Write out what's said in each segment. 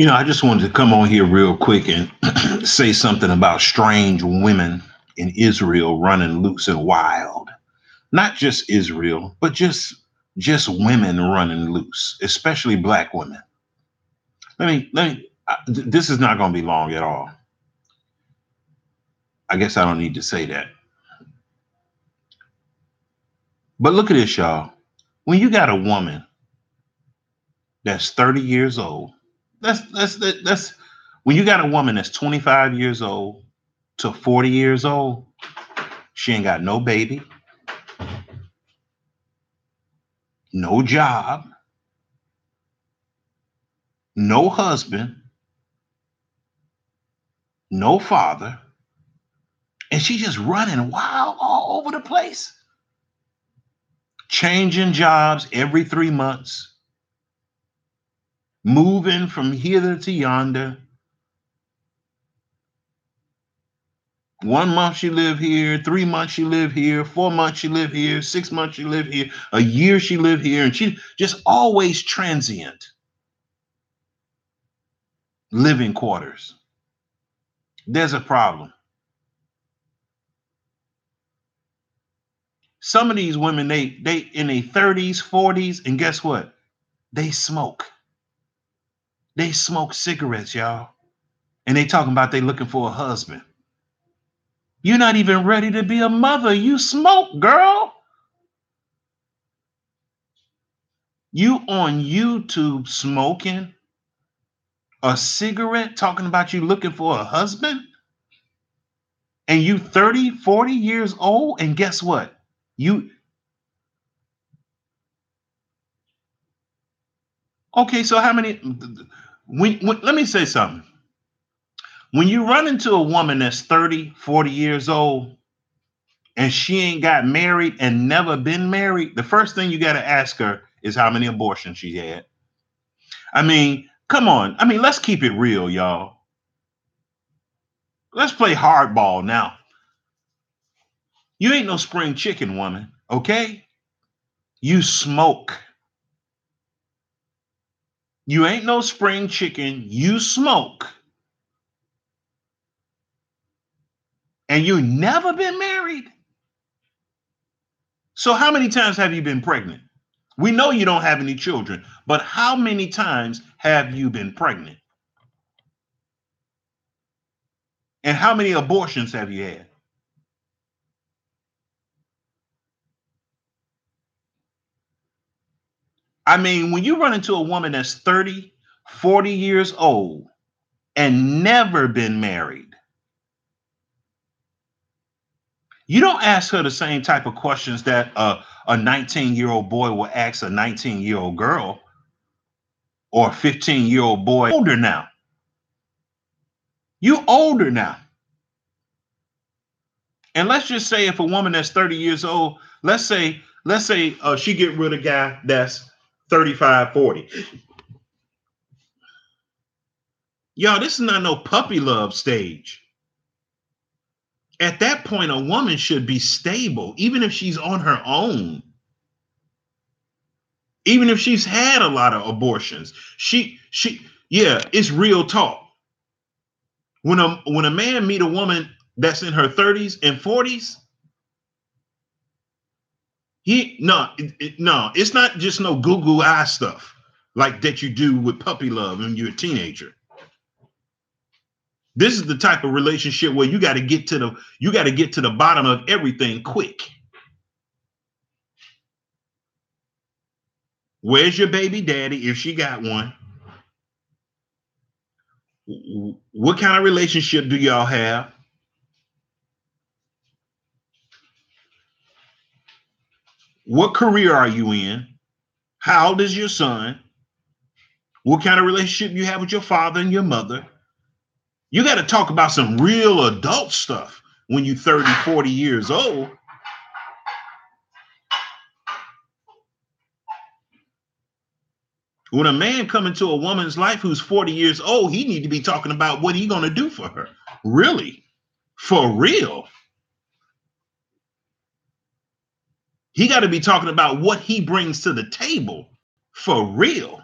I just wanted to come on here real quick and say something about strange women in Israel running loose and wild. Not just Israel, but just women running loose, especially black women. This is not going to be long at all. I guess I don't need to say that. But look at this, y'all. When you got a woman that's 30 years old, that's when you got a woman that's 25 years old to 40 years old, she ain't got no baby, no job, no husband, no father, and she just running wild all over the place, changing jobs every 3 months, moving from hither to yonder. 1 month she live here, 3 months she live here, 4 months she live here, 6 months she live here, a year she live here, and she just always transient living quarters. There's a problem. Some of these women, they in their 30s, 40s, and guess what? They smoke. They smoke cigarettes, y'all. And they talking about they looking for a husband. You're not even ready to be a mother. You smoke, girl. You on YouTube smoking a cigarette, talking about you looking for a husband? And you 30, 40 years old, and guess what? You okay, so how many when let me say something. When you run into a woman that's 30, 40 years old and she ain't got married and never been married, the first thing you got to ask her is how many abortions she had. I mean, come on. I mean, let's keep it real, y'all. Let's play hardball now. You ain't no spring chicken, woman, okay? You smoke. You ain't no spring chicken. You smoke. And you never been married? So how many times have you been pregnant? We know you don't have any children, but how many times have you been pregnant? And how many abortions have you had? I mean, when you run into a woman that's 30, 40 years old and never been married, you don't ask her the same type of questions that a 19-year-old boy will ask a 19-year-old girl or a 15-year-old boy. Older now. You older now. And let's just say if a woman that's 30 years old, let's say she get rid of a guy that's 35, 40. Y'all, this is not no puppy love stage. At that point, a woman should be stable, even if she's on her own. Even if she's had a lot of abortions. Yeah, it's real talk. When a man meet a woman that's in her 30s and 40s, no, it's not just no Google eye stuff like that you do with puppy love when you're a teenager. This is the type of relationship where you got to get to the bottom of everything quick. Where's your baby daddy if she got one? What kind of relationship do y'all have? What career are you in? How old is your son? What kind of relationship you have with your father and your mother? You got to talk about some real adult stuff when you're 30, 40 years old. When a man come into a woman's life who's 40 years old, he need to be talking about what he going to do for her. Really? For real? He got to be talking about what he brings to the table. For real?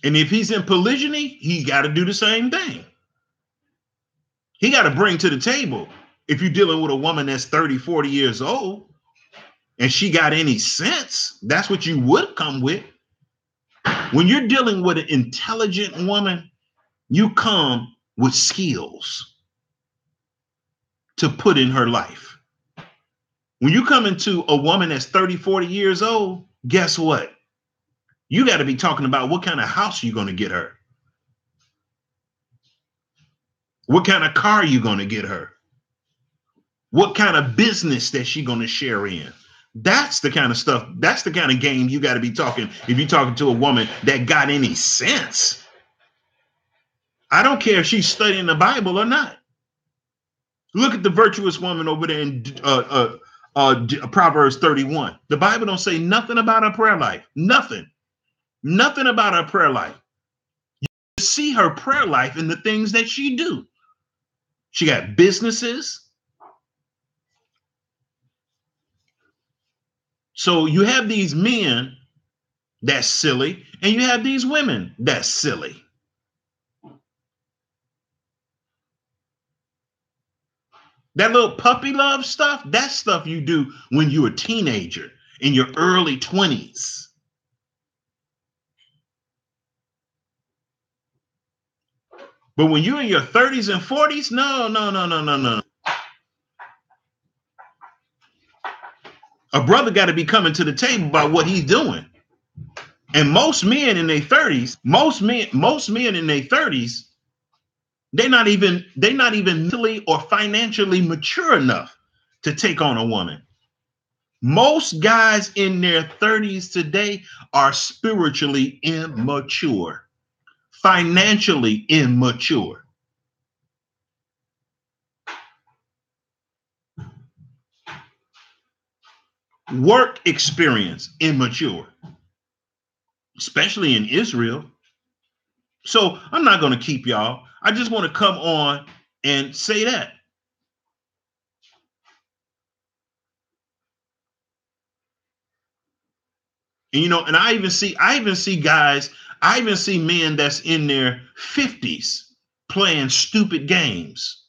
And if he's in polygyny, he got to do the same thing. He got to bring to the table. If you're dealing with a woman that's 30, 40 years old and she got any sense, that's what you would come with. When you're dealing with an intelligent woman, you come with skills to put in her life. When you come into a woman that's 30, 40 years old, guess what? You got to be talking about what kind of house you're going to get her. What kind of car you going to get her? What kind of business that she going to share in? That's the kind of stuff, that's the kind of game you got to be talking if you're talking to a woman that got any sense. I don't care if she's studying the Bible or not. Look at the virtuous woman over there in Proverbs 31. The Bible don't say nothing about her prayer life. Nothing about her prayer life. You see her prayer life in the things that she do. She got businesses. So you have these men that's silly, and you have these women that's silly. That little puppy love stuff, that's stuff you do when you're a teenager in your early 20s. But when you're in your 30s and 40s, no. A brother got to be coming to the table about what he's doing. And most men in their 30s, most men in their 30s, they're not even mentally or financially mature enough to take on a woman. Most guys in their 30s today are spiritually immature, financially immature. Work experience immature, especially in Israel. So I'm not going to keep y'all. I just want to come on and say that. And and I even see men that's in their 50s playing stupid games.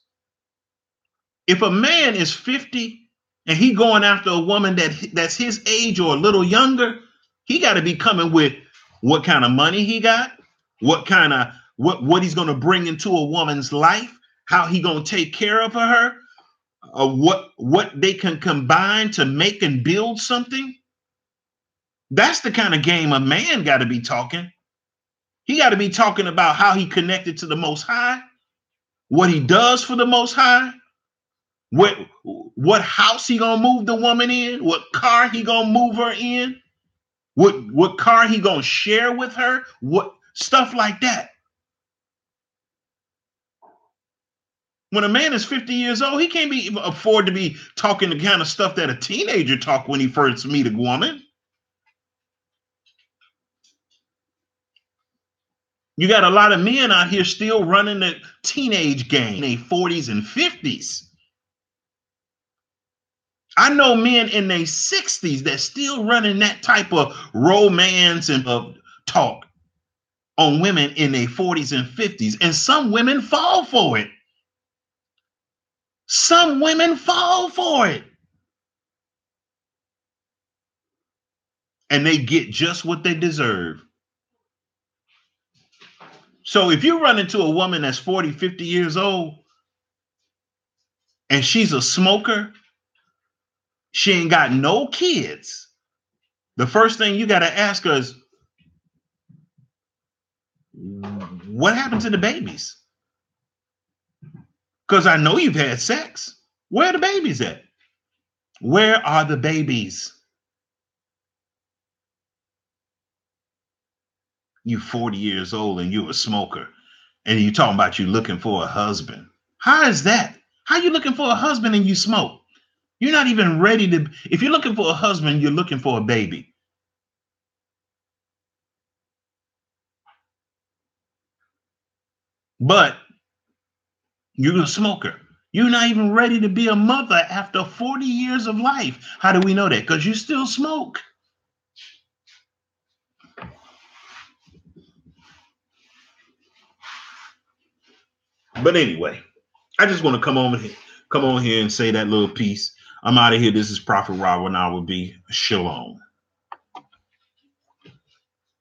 If a man is 50 and he going after a woman that's his age or a little younger, he got to be coming with what kind of money he got, what he's going to bring into a woman's life, how he going to take care of her, what they can combine to make and build something. That's the kind of game a man got to be talking. He got to be talking about how he connected to the Most High, what he does for the Most High, what house he gonna move the woman in, what car he gonna move her in, what car he gonna share with her, what stuff like that. When a man is 50 years old, he can't be afford to be talking the kind of stuff that a teenager talk when he first meet a woman. You got a lot of men out here still running the teenage game in their 40s and 50s. I know men in their 60s that still running that type of romance and talk on women in their 40s and 50s. And some women fall for it. Some women fall for it. And they get just what they deserve. So if you run into a woman that's 40, 50 years old and she's a smoker, she ain't got no kids, the first thing you got to ask her is, what happened to the babies? Because I know you've had sex. Where are the babies at? Where are the babies? You 40 years old and you a smoker, and you talking about you looking for a husband. How is that? How you looking for a husband and you smoke? You're not even ready to. If you're looking for a husband, you're looking for a baby. But you're a smoker. You're not even ready to be a mother after 40 years of life. How do we know that? Because you still smoke. But anyway, I just want to come on here and say that little piece. I'm out of here. This is Prophet Rob, and I will be shalom.